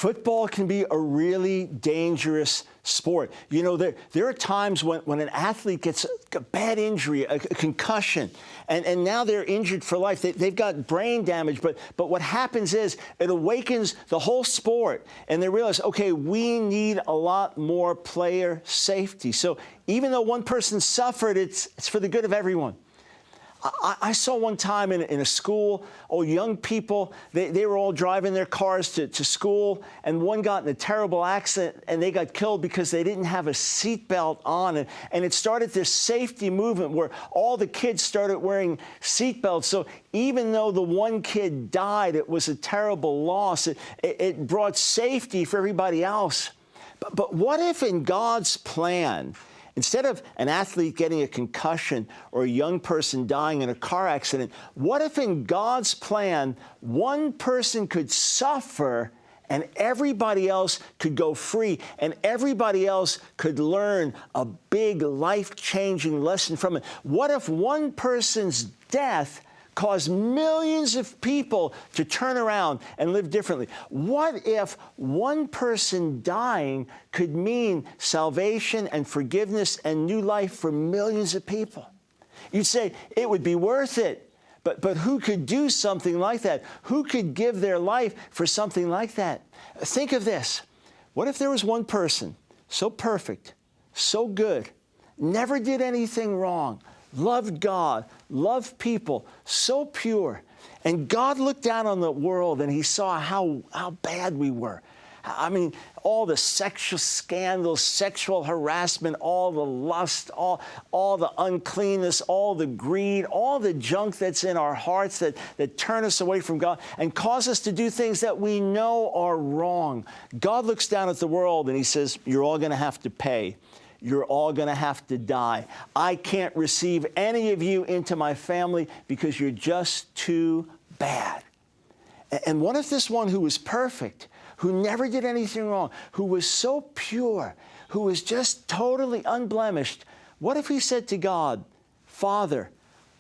Football can be a really dangerous sport. You know, there are times when an athlete gets a bad injury, a concussion, and now they're injured for life. They've got brain damage, but what happens is it awakens the whole sport, and they realize, okay, we need a lot more player safety. So even though one person suffered, it's for the good of everyone. I saw one time in a school, young people, they were all driving their cars to school, and one got in a terrible accident, and they got killed because they didn't have a seatbelt on. And it started this safety movement where all the kids started wearing seatbelts. So even though the one kid died, it was a terrible loss. It brought safety for everybody else. But what if in God's plan, instead of an athlete getting a concussion or a young person dying in a car accident, what if in God's plan, one person could suffer and everybody else could go free, and everybody else could learn a big life-changing lesson from it? What if one person's death caused millions of people to turn around and live differently? What if one person dying could mean salvation and forgiveness and new life for millions of people? You'd say it would be worth it. But who could do something like that? Who could give their life for something like that? Think of this. What if there was one person so perfect, so good, never did anything wrong, loved God, loved people, so pure. And God looked down on the world and he saw how bad we were. I mean, all the sexual scandals, sexual harassment, all the lust, all the uncleanness, all the greed, all the junk that's in our hearts that turn us away from God and cause us to do things that we know are wrong. God looks down at the world and he says, you're all going to have to pay. You're all going to have to die. I can't receive any of you into my family because you're just too bad. And what if this one who was perfect, who never did anything wrong, who was so pure, who was just totally unblemished, what if he said to God, Father,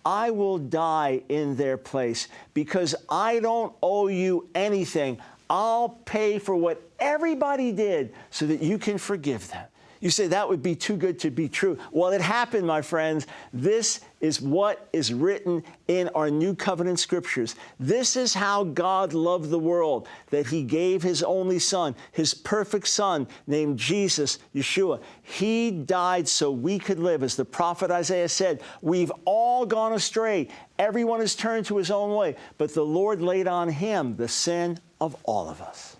I will die in their place because I don't owe you anything. I'll pay for what everybody did so that you can forgive them. You say that would be too good to be true. Well, it happened, my friends. This is what is written in our New Covenant Scriptures. This is how God loved the world, that he gave his only Son, his perfect Son, named Jesus, Yeshua. He died so we could live. As the prophet Isaiah said, we've all gone astray. Everyone has turned to his own way, but the Lord laid on him the sin of all of us.